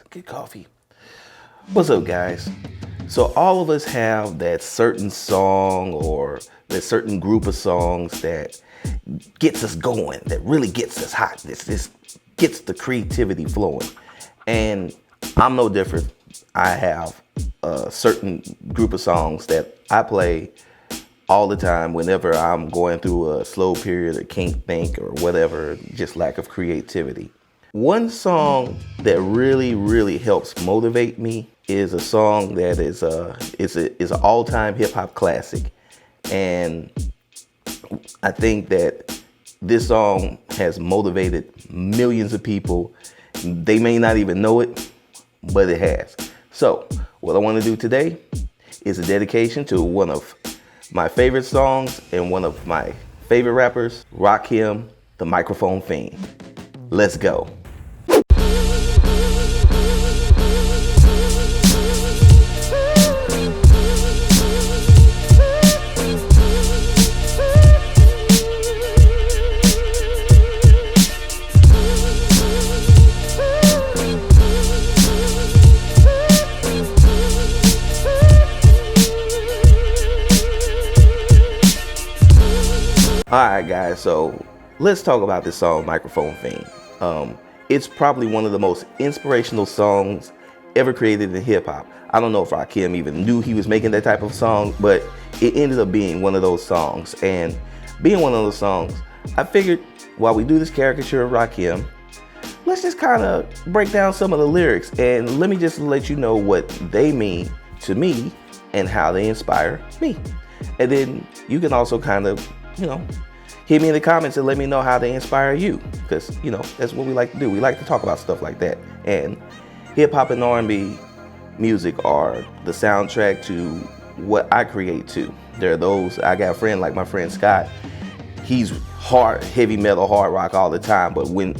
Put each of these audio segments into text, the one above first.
Get coffee. What's up, guys? So all of us have that certain song or that certain group of songs that gets us going, that really gets us hot. This gets the creativity flowing. And I'm no different. I have a certain group of songs that I play all the time whenever I'm going through a slow period or can't think or whatever, just lack of creativity. One song that really helps motivate me is a song that is an all-time hip-hop classic. And I think that this song has motivated millions of people. They may not even know it, but it has. So what I want to do today is a dedication to one of my favorite songs and one of my favorite rappers, Rakim, the Microphone Fiend. Let's go. Alright guys, so let's talk about this song, Microphone Fiend. It's probably one of the most inspirational songs ever created in hip hop. I don't know if Rakim even knew he was making that type of song, but it ended up being one of those songs. And being one of those songs, I figured while we do this caricature of Rakim, let's just kind of break down some of the lyrics and let me just let you know what they mean to me and how they inspire me. And then you can also kind of, hit me in the comments and let me know how they inspire you. Because, that's what we like to do. We like to talk about stuff like that. And hip hop and R&B music are the soundtrack to what I create too. There are those, I got a friend like my friend Scott. He's hard, heavy metal, hard rock all the time. But when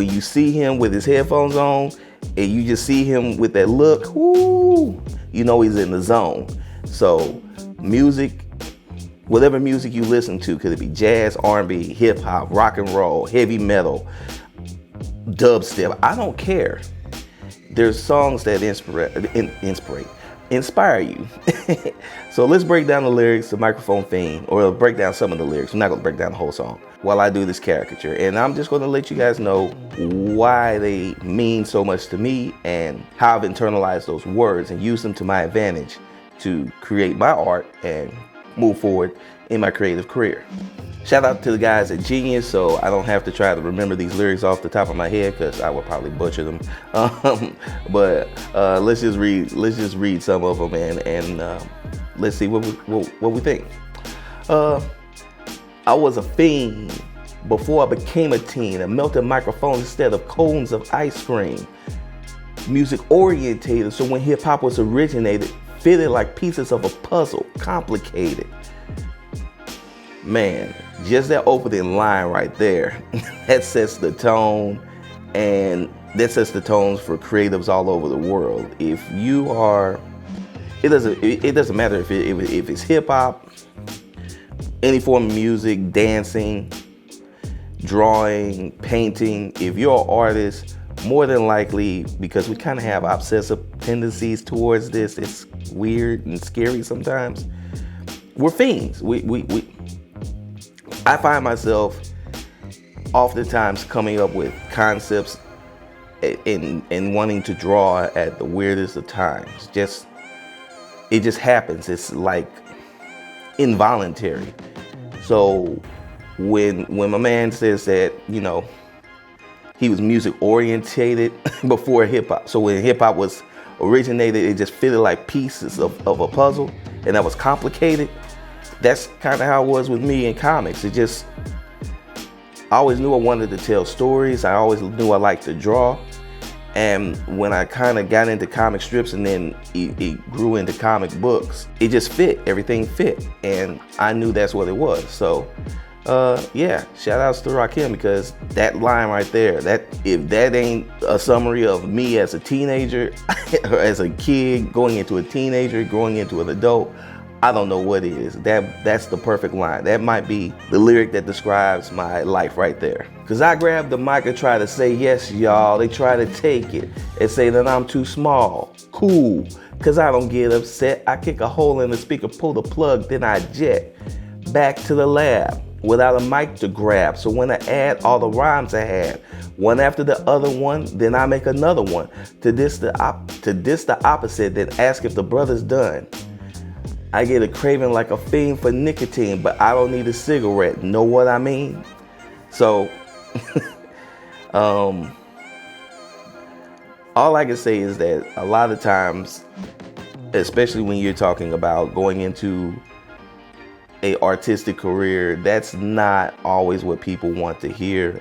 you see him with his headphones on and you just see him with that look, woo, he's in the zone. So music, whatever music you listen to, could it be jazz, R&B, hip hop, rock and roll, heavy metal, dubstep, I don't care. There's songs that inspire you. So let's break down the lyrics of Microphone Fiend, or break down some of the lyrics. I'm not gonna break down the whole song while I do this caricature. And I'm just gonna let you guys know why they mean so much to me and how I've internalized those words and used them to my advantage to create my art and move forward in my creative career. Shout out to the guys at Genius, so I don't have to try to remember these lyrics off the top of my head because I would probably butcher them. But let's just read some of them and let's see what we think. I was a fiend before I became a teen. I melted microphones instead of cones of ice cream. Music orientated, so when hip hop was originated, fitted like pieces of a puzzle, complicated. Man, just that opening line right there, that sets the tone, and that sets the tones for creatives all over the world. If you are, it doesn't matter if it's hip hop, any form of music, dancing, drawing, painting. If you're an artist, more than likely, because we kind of have obsessive tendencies towards this, it's weird and scary sometimes, we're fiends. I find myself oftentimes coming up with concepts and wanting to draw at the weirdest of times. It just happens. It's like involuntary. So when my man says that, he was music orientated before hip hop. So when hip hop was originated, it just fitted like pieces of a puzzle, and that was complicated. That's kind of how it was with me in comics. I always knew I wanted to tell stories. I always knew I liked to draw. And when I kind of got into comic strips and then it grew into comic books, it just fit, everything fit. And I knew that's what it was. So yeah, shout outs to Rakim, because that line right there, if that ain't a summary of me as a teenager or as a kid going into a teenager, growing into an adult, I don't know what is. That's the perfect line. That might be the lyric that describes my life right there. Cause I grab the mic and try to say yes, y'all. They try to take it and say that I'm too small. Cool, cause I don't get upset. I kick a hole in the speaker, pull the plug, then I jet back to the lab without a mic to grab. So when I add all the rhymes I had, one after the other one, then I make another one to diss the opposite, then ask if the brother's done. I get a craving like a fiend for nicotine, but I don't need a cigarette. Know what I mean? So, all I can say is that a lot of times, especially when you're talking about going into a artistic career, that's not always what people want to hear,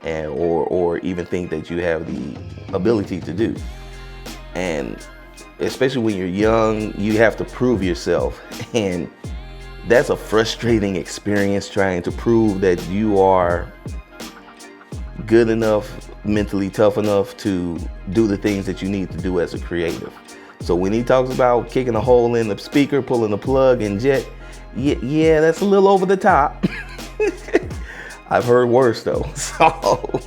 and or even think that you have the ability to do. And especially when you're young, you have to prove yourself, and that's a frustrating experience, trying to prove that you are good enough, mentally tough enough to do the things that you need to do as a creative. So when he talks about kicking a hole in the speaker, pulling the plug and jet, yeah, that's a little over the top. I've heard worse though. So,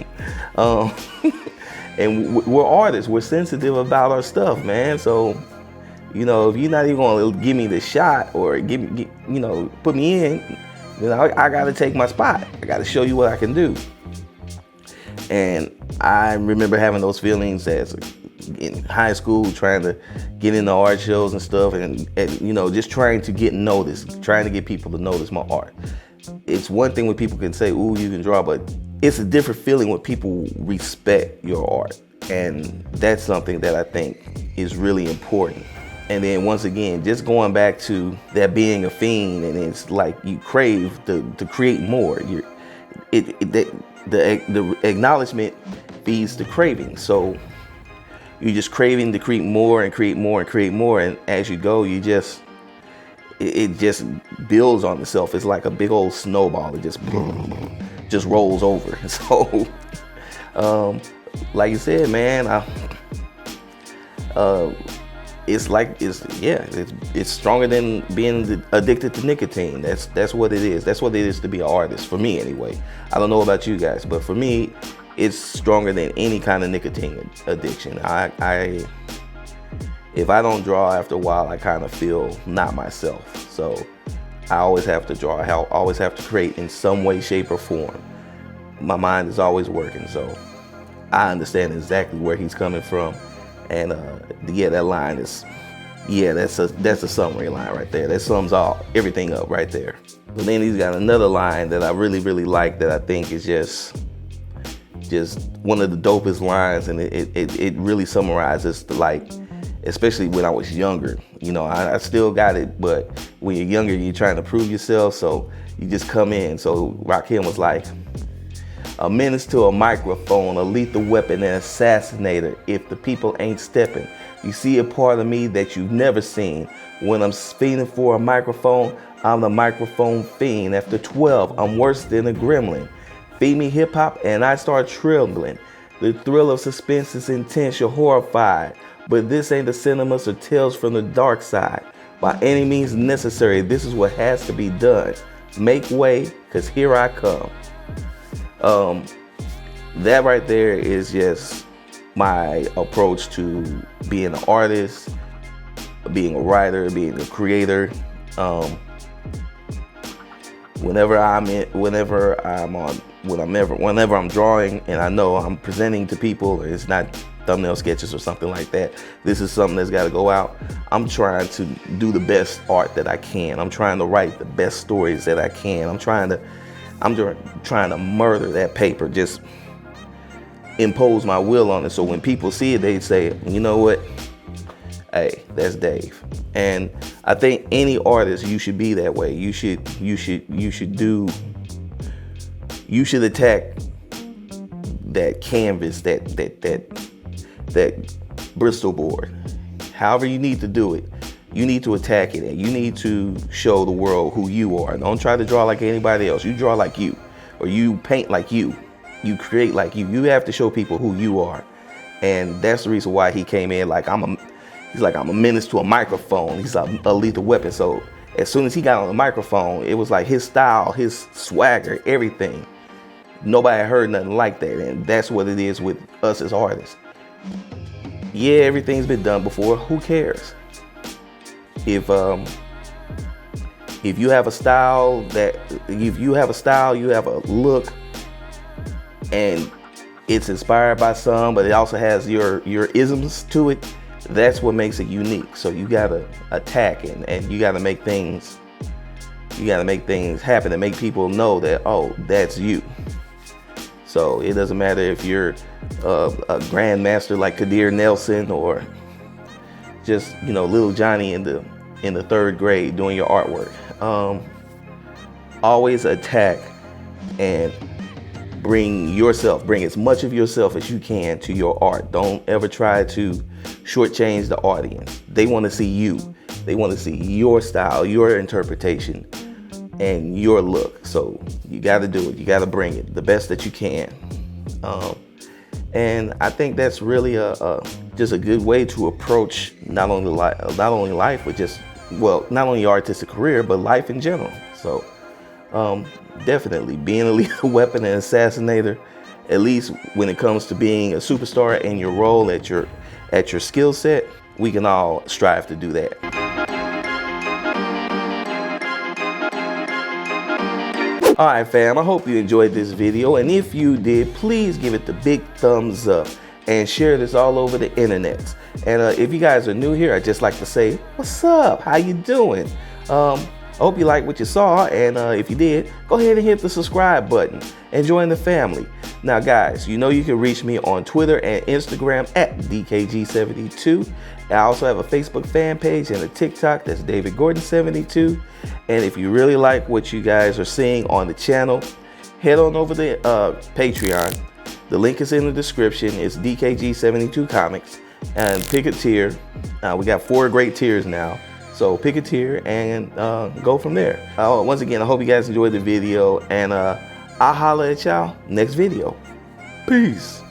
and we're artists. We're sensitive about our stuff, man. So, you know, if you're not even gonna give me the shot or put me in, then I gotta take my spot. I gotta show you what I can do. And I remember having those feelings as in high school, trying to get into art shows and stuff, and just trying to get noticed, trying to get people to notice my art. It's one thing when people can say, "Ooh, you can draw," but it's a different feeling when people respect your art, and that's something that I think is really important. And then once again, just going back to that being a fiend, and it's like you crave to create more. The acknowledgement feeds the craving. So you're just craving to create more and create more and create more, and as you go, it just builds on itself. It's like a big old snowball. It just rolls over. So, like you said, man, it's stronger than being addicted to nicotine. That's what it is. That's what it is to be an artist, for me anyway. I don't know about you guys, but for me, it's stronger than any kind of nicotine addiction. If I don't draw after a while, I kind of feel not myself. So I always have to draw. I always have to create in some way, shape, or form. My mind is always working, so I understand exactly where he's coming from. And that line is, that's a summary line right there. That sums everything up right there. But then he's got another line that I really, really like, that I think is just one of the dopest lines, and it really summarizes especially when I was younger. I still got it, but when you're younger, you're trying to prove yourself, so you just come in. So Rakim was like, "A menace to a microphone, a lethal weapon, an assassinator. If the people ain't stepping, you see a part of me that you've never seen. When I'm fiending for a microphone, I'm the microphone fiend. After 12, I'm worse than a gremlin. Feed me hip hop and I start trembling. The thrill of suspense is intense, you're horrified. But this ain't the cinemas or tales from the dark side. By any means necessary, this is what has to be done. Make way, cause here I come." That right there is just my approach to being an artist, being a writer, being a creator. Whenever I'm drawing and I know I'm presenting to people, it's not thumbnail sketches or something like that. This is something that's got to go out. I'm trying to do the best art that I can. I'm trying to write the best stories that I can. I'm trying to murder that paper, just impose my will on it. So when people see it, they say, "You know what? Hey, that's Dave." And I think any artist, you should be that way. You should attack that canvas, that Bristol board. However you need to do it, you need to attack it, and you need to show the world who you are. Don't try to draw like anybody else. You draw like you, or you paint like you. You create like you. You have to show people who you are. And that's the reason why he came in like, he's like, "I'm a menace to a microphone. He's a lethal weapon." So as soon as he got on the microphone, it was like his style, his swagger, everything. Nobody heard nothing like that, and that's what it is with us as artists. Yeah, everything's been done before. Who cares? If you have a style, you have a look, and it's inspired by some, but it also has your isms to it. That's what makes it unique. So you gotta attack and you gotta make things happen and make people know that, oh, that's you. So it doesn't matter if you're a grandmaster like Kadir Nelson or just, you know, little Johnny in the 3rd grade doing your artwork. Always attack and bring as much of yourself as you can to your art. Don't ever try to shortchange the audience. They want to see you. They want to see your style, your interpretation, and your look. So you got to do it. You got to bring it the best that you can. And I think that's really just a good way to approach not only life, but just, well, not only your artistic career, but life in general. So definitely being a lethal weapon and assassinator, at least when it comes to being a superstar in your role, at your skill set, we can all strive to do that. All right, fam, I hope you enjoyed this video, and if you did, please give it the big thumbs up and share this all over the internet. And if you guys are new here, I'd just like to say, what's up? How you doing? I hope you liked what you saw, and if you did, go ahead and hit the subscribe button and join the family. Now, guys, you know you can reach me on Twitter and Instagram at DKG72. I also have a Facebook fan page and a TikTok, that's David Gordon 72. And if you really like what you guys are seeing on the channel, head on over to Patreon. The link is in the description. It's DKG72 Comics, and pick a tier. We got 4 great tiers now. So pick a tier and go from there. Once again, I hope you guys enjoyed the video, and I'll holler at y'all next video. Peace.